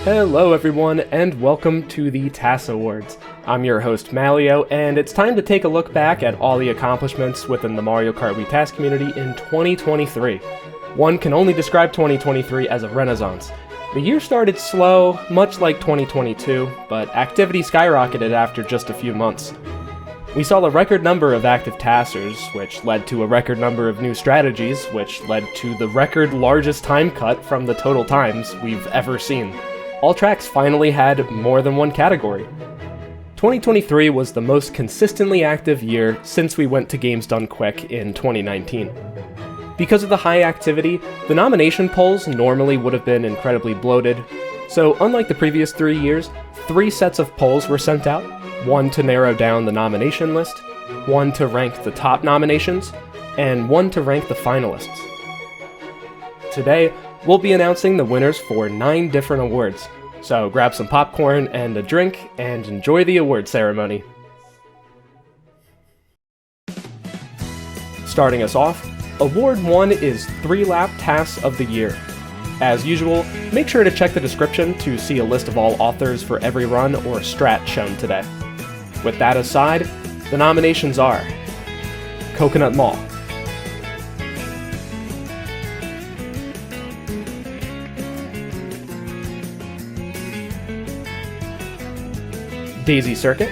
Hello everyone, and welcome to the TAS Awards. I'm your host Malio, and it's time to take a look back at all the accomplishments within the Mario Kart Wii TAS community in 2023. One can only describe 2023 as a renaissance. The year started slow, much like 2022, but activity skyrocketed after just a few months. We saw a record number of active TASers, which led to a record number of new strategies, which led to the record largest time cut from the total times we've ever seen. All tracks finally had more than one category. 2023 was the most consistently active year since we went to Games Done Quick in 2019. Because of the high activity, the nomination polls normally would have been incredibly bloated, so unlike the previous 3 years, 3 sets of polls were sent out, one to narrow down the nomination list, one to rank the top nominations, and one to rank the finalists. Today, we'll be announcing the winners for 9 different awards, so grab some popcorn and a drink and enjoy the award ceremony. Starting us off, Award 1 is 3-Lap TAS of the Year. As usual, make sure to check the description to see a list of all authors for every run or strat shown today. With that aside, the nominations are Coconut Mall, Daisy Circuit,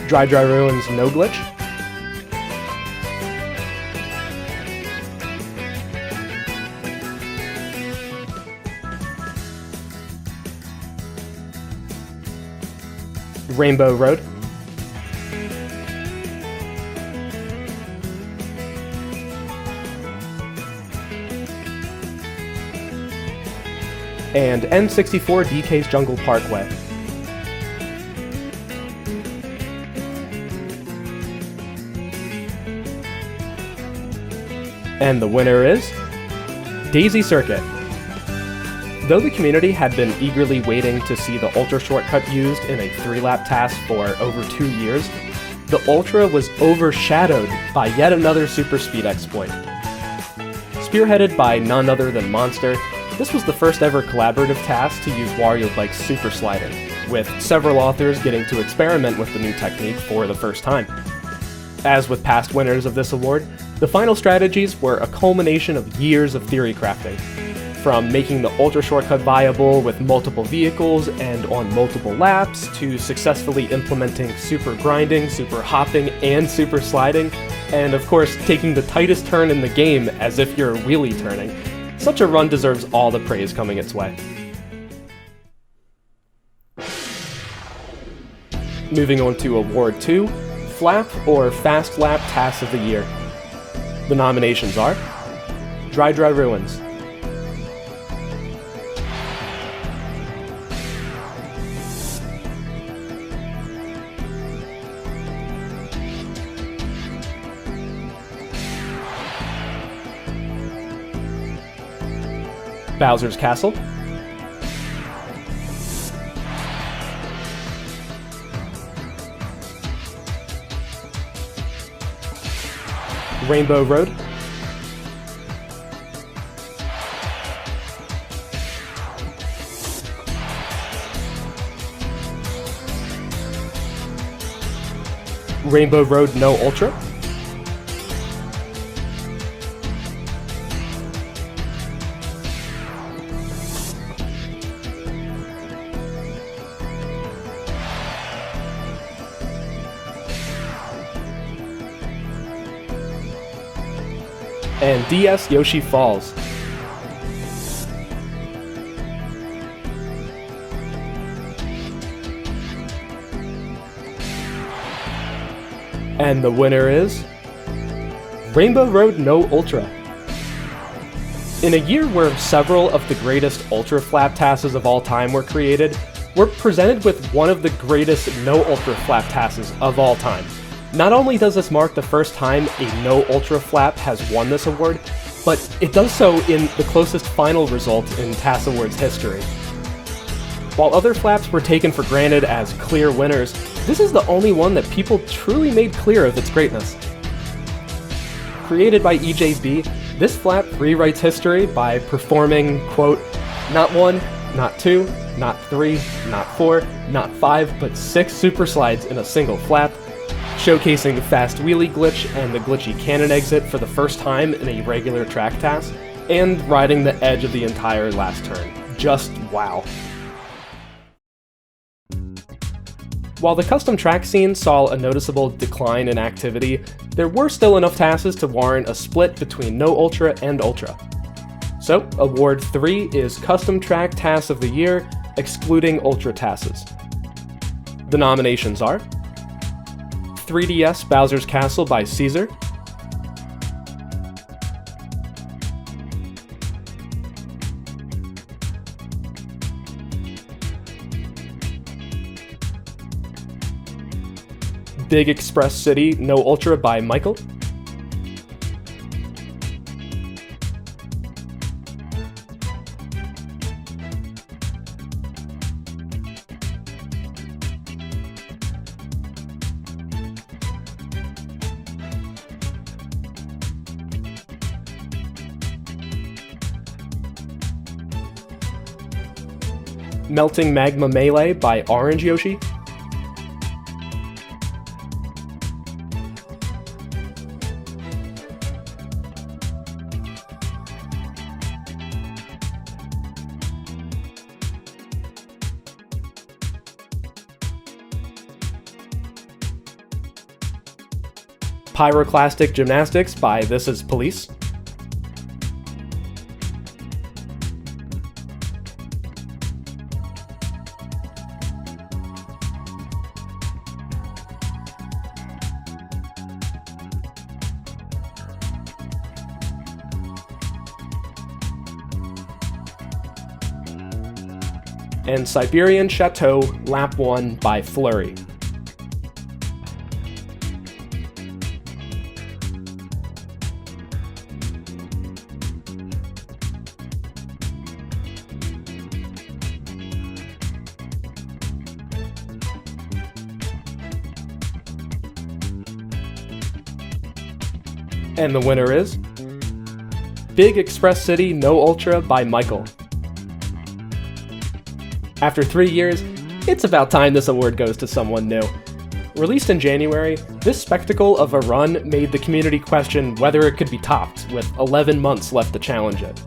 Dry Ruins No Glitch, Rainbow Road, and N64 DK's Jungle Parkway. And the winner is Daisy Circuit. Though the community had been eagerly waiting to see the Ultra shortcut used in a 3-lap TAS for over 2 years, the Ultra was overshadowed by yet another super speed exploit. Spearheaded by none other than Monster, this was the first ever collaborative TAS to use Wario-like super sliding, with several authors getting to experiment with the new technique for the first time. As with past winners of this award, the final strategies were a culmination of years of theory crafting. From making the Ultra shortcut viable with multiple vehicles and on multiple laps, to successfully implementing super grinding, super hopping, and super sliding, and of course taking the tightest turn in the game as if you're wheelie turning. Such a run deserves all the praise coming its way. Moving on to Award 2, Flap or Fast Lap TAS of the Year. The nominations are Dry Ruins, Bowser's Castle, Rainbow Road, Rainbow Road No Ultra, and DS Yoshi Falls. And the winner is Rainbow Road No Ultra. In a year where several of the greatest Ultra Flap TASes of all time were created, we're presented with one of the greatest No Ultra Flap TASes of all time. Not only does this mark the first time a No Ultra Flap has won this award, but it does so in the closest final result in TAS Awards history. While other flaps were taken for granted as clear winners, this is the only one that people truly made clear of its greatness. Created by EJB, this flap rewrites history by performing, quote, not 1, not 2, not 3, not 4, not 5, but 6 super slides in a single flap, showcasing the fast wheelie glitch and the glitchy cannon exit for the first time in a regular track TAS, and riding the edge of the entire last turn. Just wow. While the custom track scene saw a noticeable decline in activity, there were still enough TASes to warrant a split between No Ultra and Ultra. So, Award 3 is Custom Track TAS of the Year, excluding Ultra TASes. The nominations are 3DS Bowser's Castle by TASer, Big Express City No Ultra by Michael, Melting Magma Melee by Orange Yoshi, Pyroclastic Gymnastics by This Is Police, and Siberian Chateau Lap 1 by Flurry. And the winner is Big Express City No Ultra by Michael. After 3 years, it's about time this award goes to someone new. Released in January, this spectacle of a run made the community question whether it could be topped, with 11 months left to challenge it.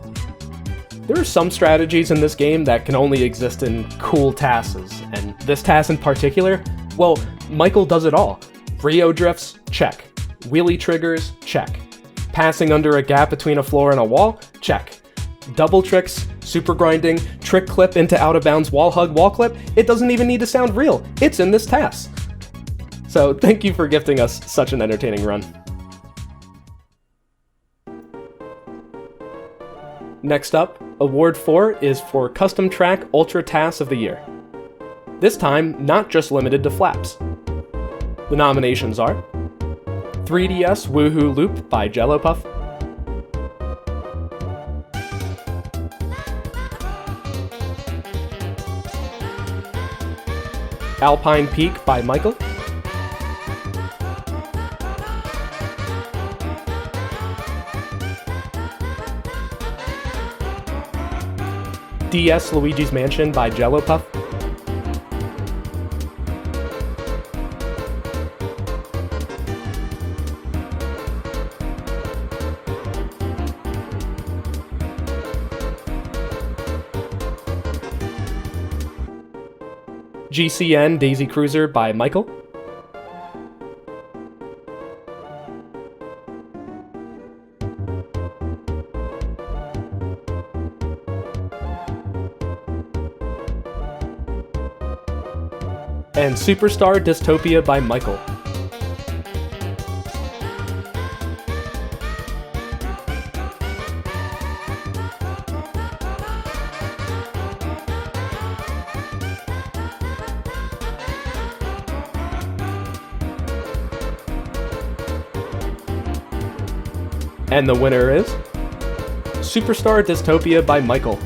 There are some strategies in this game that can only exist in cool TASes, and this TAS in particular, well, Michael does it all. Rio drifts, check. Wheelie triggers, check. Passing under a gap between a floor and a wall, check. Double tricks, super grinding, trick clip into out of bounds wall hug wall clip, it doesn't even need to sound real, it's in this TAS. So thank you for gifting us such an entertaining run. Next up, Award 4 is for Custom Track Ultra TAS of the Year. This time, not just limited to flaps. The nominations are 3DS Woohoo Loop by Jello Puff, Alpine Peak by Michael, DS Luigi's Mansion by Jello Puff, GCN Daisy Cruiser by Michael, and Superstar Dystopia by Michael. And the winner is Superstar Dystopia by Michael.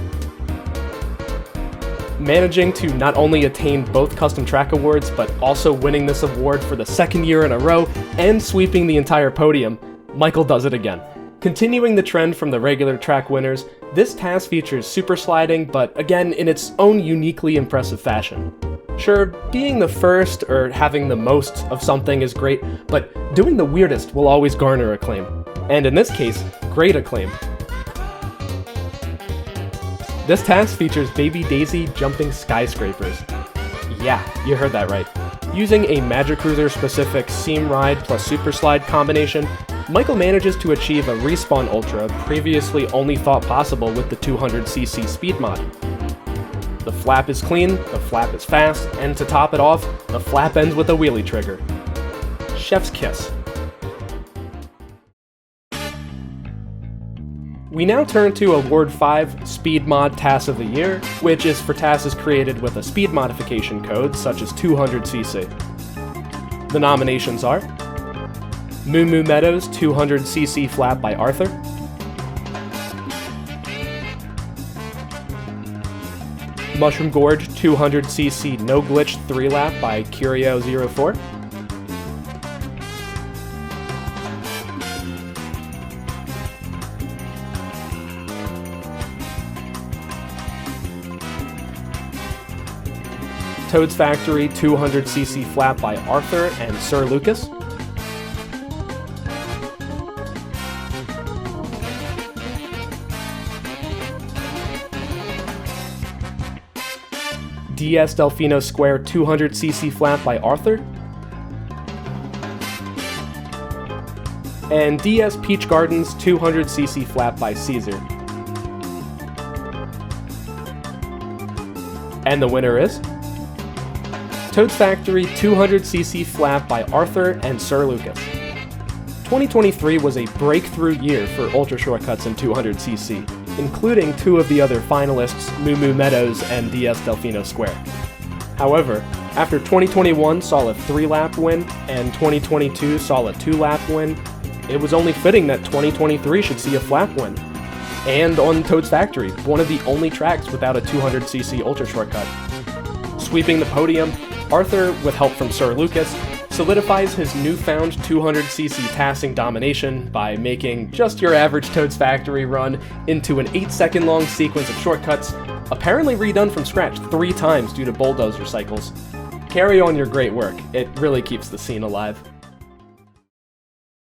managing to not only attain both custom track awards, but also winning this award for the second year in a row and sweeping the entire podium, Michael does it again. Continuing the trend from the regular track winners, this TAS features super sliding, but again in its own uniquely impressive fashion. Sure, being the first or having the most of something is great, but doing the weirdest will always garner acclaim. And in this case, great acclaim. This TAS features Baby Daisy jumping skyscrapers. Yeah, you heard that right. Using a Magic Cruiser specific Seam Ride plus Super Slide combination, Michael manages to achieve a Respawn Ultra previously only thought possible with the 200cc speed mod. The flap is clean, the flap is fast, and to top it off, the flap ends with a wheelie trigger. Chef's kiss. We now turn to Award 5, Speed Mod TAS of the Year, which is for TASes created with a speed modification code such as 200cc. The nominations are Moo Moo Meadows 200cc Flap by Arthur, Mushroom Gorge 200cc No Glitch 3-Lap by Curio04, Toad's Factory 200cc Flap by Arthur and Sir Lucas, DS Delfino Square 200cc Flap by Arthur, and DS Peach Gardens 200cc Flap by Caesar. And the winner is Toad's Factory 200cc Flap by Arthur and Sir Lucas. 2023 was a breakthrough year for ultra shortcuts in 200cc, including two of the other finalists, Moo Moo Meadows and DS Delfino Square. However, after 2021 saw a 3-lap win and 2022 saw a 2-lap win, it was only fitting that 2023 should see a flap win. And on Toad's Factory, one of the only tracks without a 200cc ultra shortcut. Sweeping the podium, Arthur, with help from Sir Lucas, solidifies his newfound 200cc TASing domination by making just your average Toad's Factory run into an 8-second long sequence of shortcuts, apparently redone from scratch 3 times due to bulldozer cycles. Carry on your great work, it really keeps the scene alive.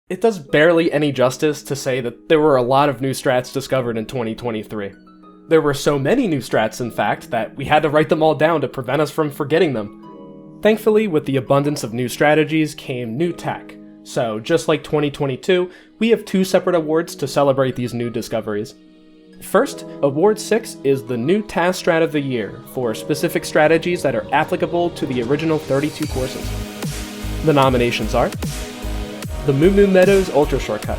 It does barely any justice to say that there were a lot of new strats discovered in 2023. There were so many new strats, in fact, that we had to write them all down to prevent us from forgetting them. Thankfully, with the abundance of new strategies came new tech, so just like 2022, we have 2 separate awards to celebrate these new discoveries. First, Award 6 is the new TAS Strat of the Year for specific strategies that are applicable to the original 32 courses. The nominations are the Moo Moo Meadows Ultra Shortcut,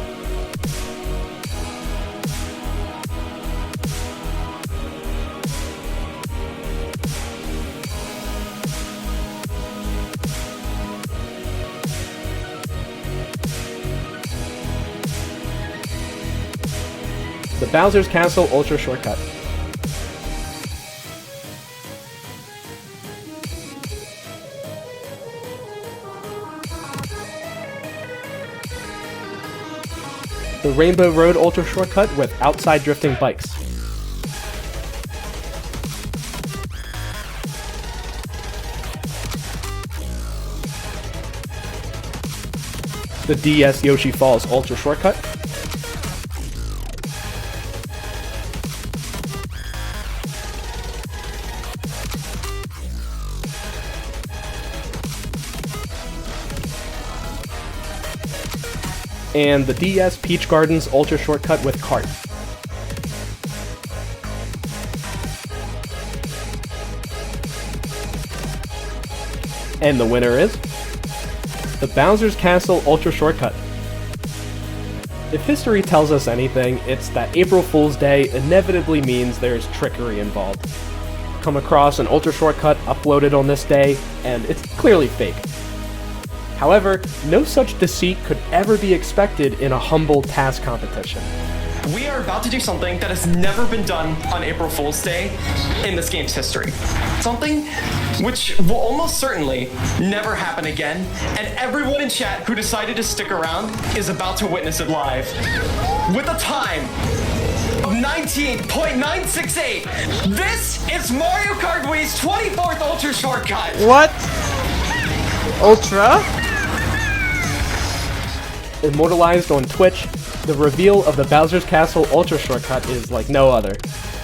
the Bowser's Castle Ultra Shortcut, the Rainbow Road Ultra Shortcut with outside drifting bikes, the DS Yoshi Falls Ultra Shortcut, and the DS Peach Gardens Ultra Shortcut with Kart. And the winner is the Bowser's Castle Ultra Shortcut. If history tells us anything, it's that April Fool's Day inevitably means there's trickery involved. Come across an ultra shortcut uploaded on this day, and it's clearly fake. However, no such deceit could ever be expected in a humble TAS competition. we are about to do something that has never been done on April Fool's Day in this game's history. Something which will almost certainly never happen again, and everyone in chat who decided to stick around is about to witness it live. With a time of 19.968, this is Mario Kart Wii's 24th Ultra Shortcut! What? Ultra? Immortalized on Twitch, the reveal of the Bowser's Castle Ultra Shortcut is like no other.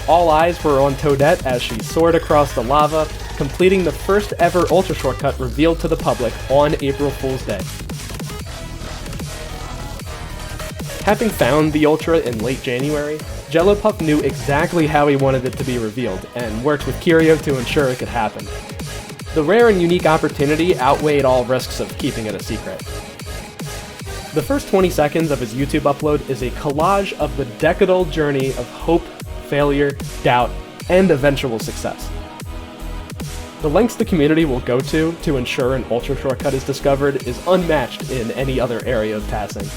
All eyes were on Toadette as she soared across the lava, completing the first ever Ultra Shortcut revealed to the public on April Fool's Day. Having found the Ultra in late January, Jellopuff knew exactly how he wanted it to be revealed, and worked with Kirio to ensure it could happen. The rare and unique opportunity outweighed all risks of keeping it a secret. The first 20 seconds of his YouTube upload is a collage of the decadal journey of hope, failure, doubt, and eventual success. The lengths the community will go to ensure an Ultra Shortcut is discovered is unmatched in any other area of TASing.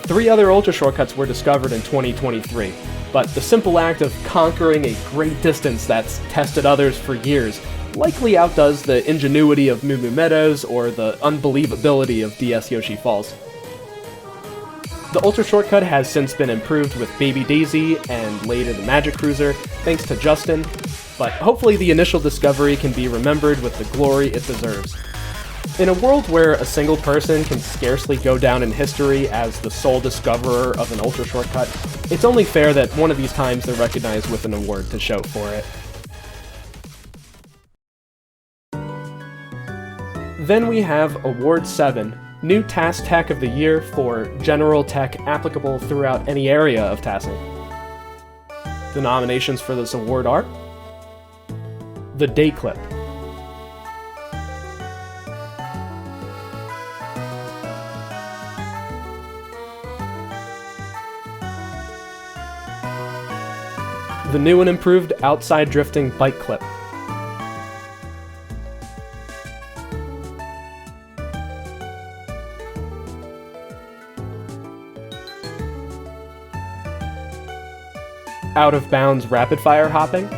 3 other Ultra Shortcuts were discovered in 2023, but the simple act of conquering a great distance that's tested others for years likely outdoes the ingenuity of Moo Moo Meadows or the unbelievability of DS Yoshi Falls. The Ultra Shortcut has since been improved with Baby Daisy and later the Magic Cruiser, thanks to Justin, but hopefully the initial discovery can be remembered with the glory it deserves. In a world where a single person can scarcely go down in history as the sole discoverer of an Ultra Shortcut, it's only fair that one of these times they're recognized with an award to show for it. Then we have Award 7, New TAS Tech of the Year for general tech applicable throughout any area of TASing. The nominations for this award are the Day Clip, the new and improved outside drifting bike clip, out of bounds rapid fire hopping,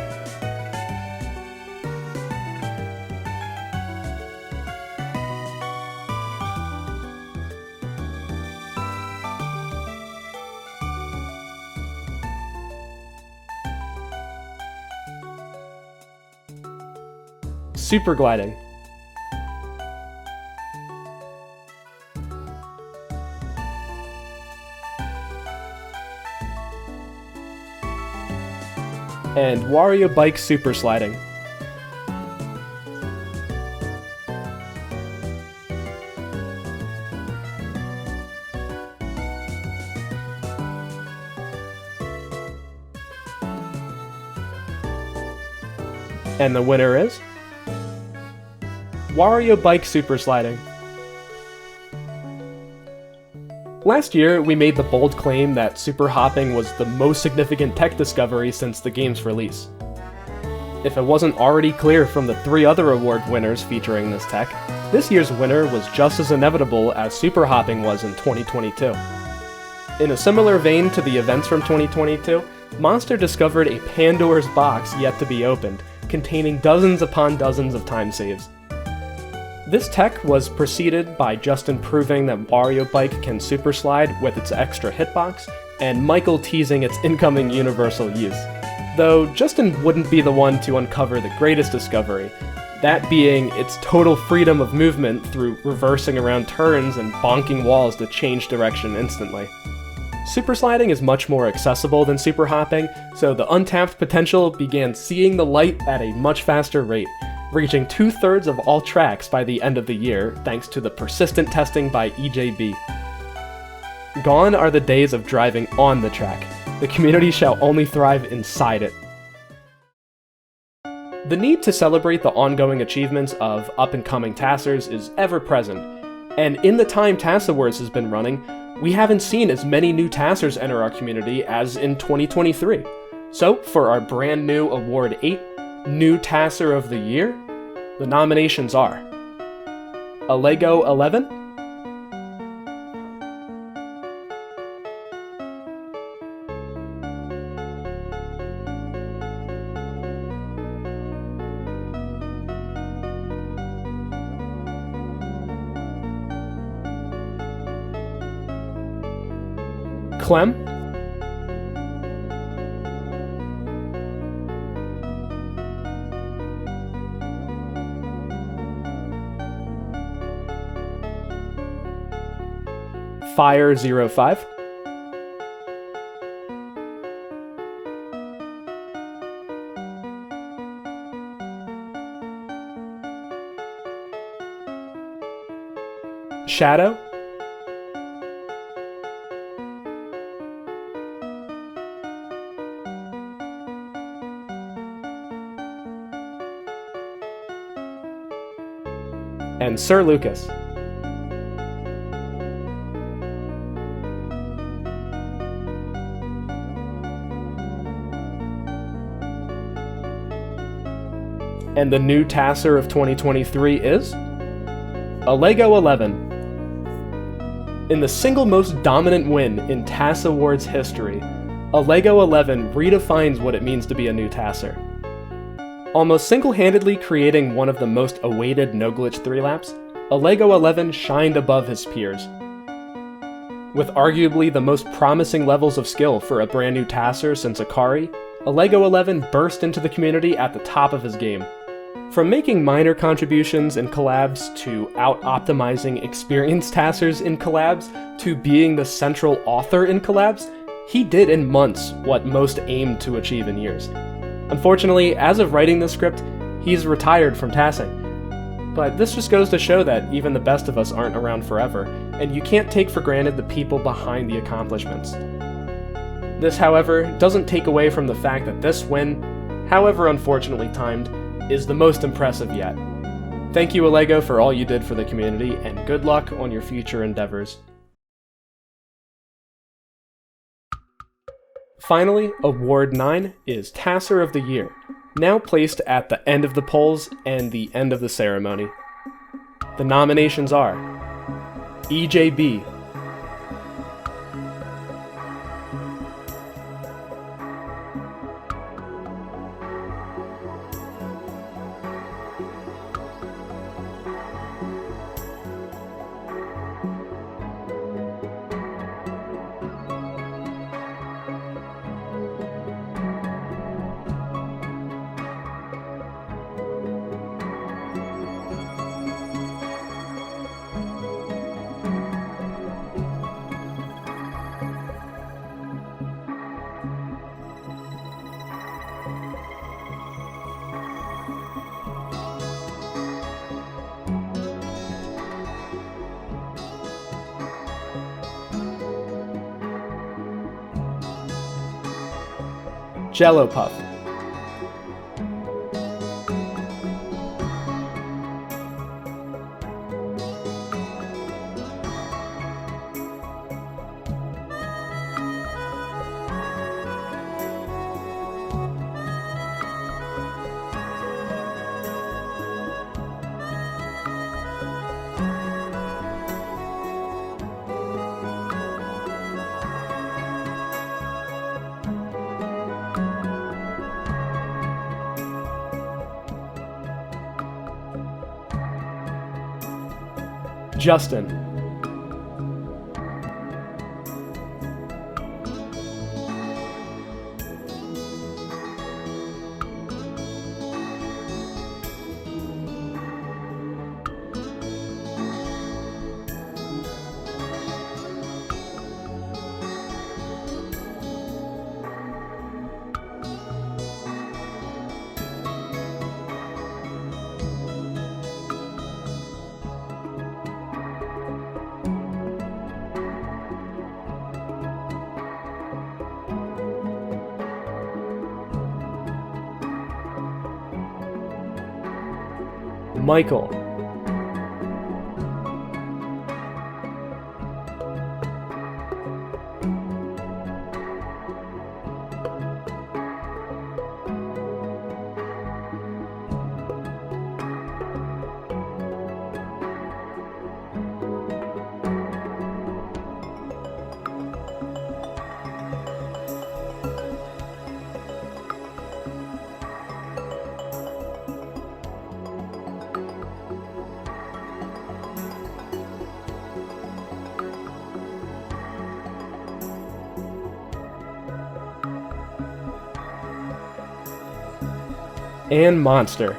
super gliding, and Wario Bike Super Sliding. And the winner is Wario Bike Super Sliding. Last year, we made the bold claim that super hopping was the most significant tech discovery since the game's release. If it wasn't already clear from the 3 other award winners featuring this tech, this year's winner was just as inevitable as super hopping was in 2022. In a similar vein to the events from 2022, Monster discovered a Pandora's box yet to be opened, containing dozens upon dozens of time saves. This tech was preceded by Justin proving that Wario Bike can super slide with its extra hitbox, and Michael teasing its incoming universal use. Though Justin wouldn't be the one to uncover the greatest discovery, that being its total freedom of movement through reversing around turns and bonking walls to change direction instantly. Super sliding is much more accessible than super hopping, so the untapped potential began seeing the light at a much faster rate, reaching 2/3 of all tracks by the end of the year thanks to the persistent testing by EJB. Gone are the days of driving on the track. The community shall only thrive inside it. The need to celebrate the ongoing achievements of up-and-coming TASers is ever present, and in the time TAS Awards has been running, we haven't seen as many new TASers enter our community as in 2023. So, for our brand new Award 8, New TASer of the Year, the nominations are Alego 11, Clem, Fire05, Shadow, and Sir Lucas. And the new TASer of 2023 is a Lego 11. In the single most dominant win in TAS Awards history, a Lego 11 redefines what it means to be a new TASer. Almost single-handedly creating one of the most awaited no-glitch 3-laps, a Lego 11 shined above his peers. With arguably the most promising levels of skill for a brand new TASer since Akari, a Lego 11 burst into the community at the top of his game. From making minor contributions in collabs to out-optimizing experienced TASers in collabs to being the central author in collabs, he did in months what most aimed to achieve in years. Unfortunately, as of writing this script, he's retired from TASing. But this just goes to show that even the best of us aren't around forever, and you can't take for granted the people behind the accomplishments. This, however, doesn't take away from the fact that this win, however unfortunately timed, is the most impressive yet. Thank you, Alego, for all you did for the community, and good luck on your future endeavors. Finally, Award 9 is TASer of the Year, now placed at the end of the polls and the end of the ceremony. The nominations are EJB, Jello Puff, Justin, Michael, and Monster.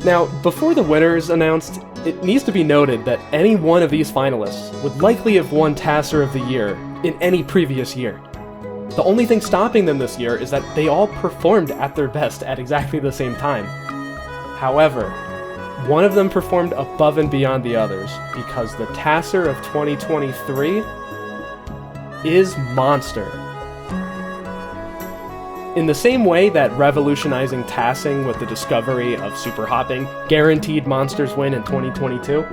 Now, before the winner is announced, it needs to be noted that any one of these finalists would likely have won TASer of the Year in any previous year. The only thing stopping them this year is that they all performed at their best at exactly the same time. However, one of them performed above and beyond the others, because the TASer of 2023 is Monster. In the same way that revolutionizing TASing with the discovery of super hopping guaranteed Monster's win in 2022,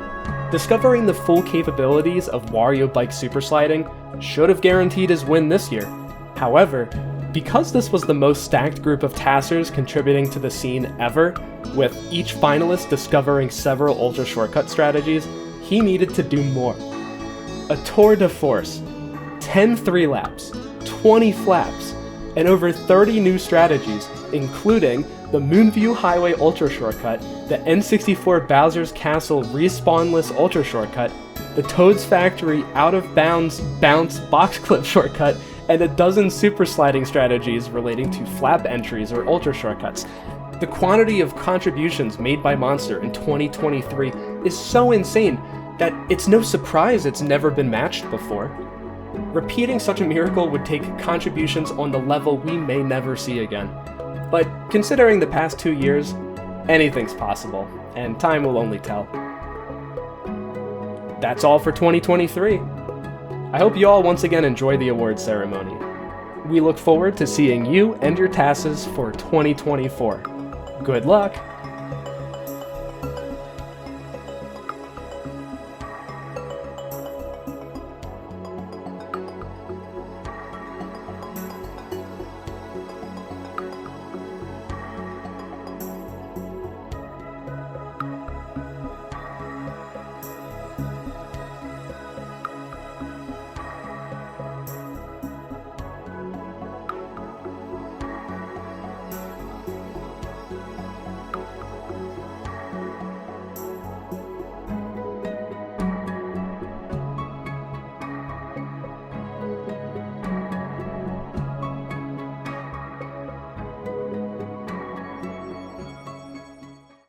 discovering the full capabilities of Wario Bike super sliding should have guaranteed his win this year. However, because this was the most stacked group of TASers contributing to the scene ever, with each finalist discovering several ultra shortcut strategies, he needed to do more. A tour de force, 10 3-laps, 20 flaps, and over 30 new strategies, including the Moonview Highway Ultra Shortcut, the N64 Bowser's Castle Respawnless Ultra Shortcut, the Toad's Factory Out of Bounds Bounce Box Clip Shortcut, and a dozen super sliding strategies relating to flap entries or ultra shortcuts. The quantity of contributions made by Monster in 2023 is so insane that it's no surprise it's never been matched before. Repeating such a miracle would take contributions on the level we may never see again. But considering the past 2 years, anything's possible, and time will only tell. That's all for 2023. I hope you all once again enjoy the awards ceremony. We look forward to seeing you and your TASes for 2024. Good luck!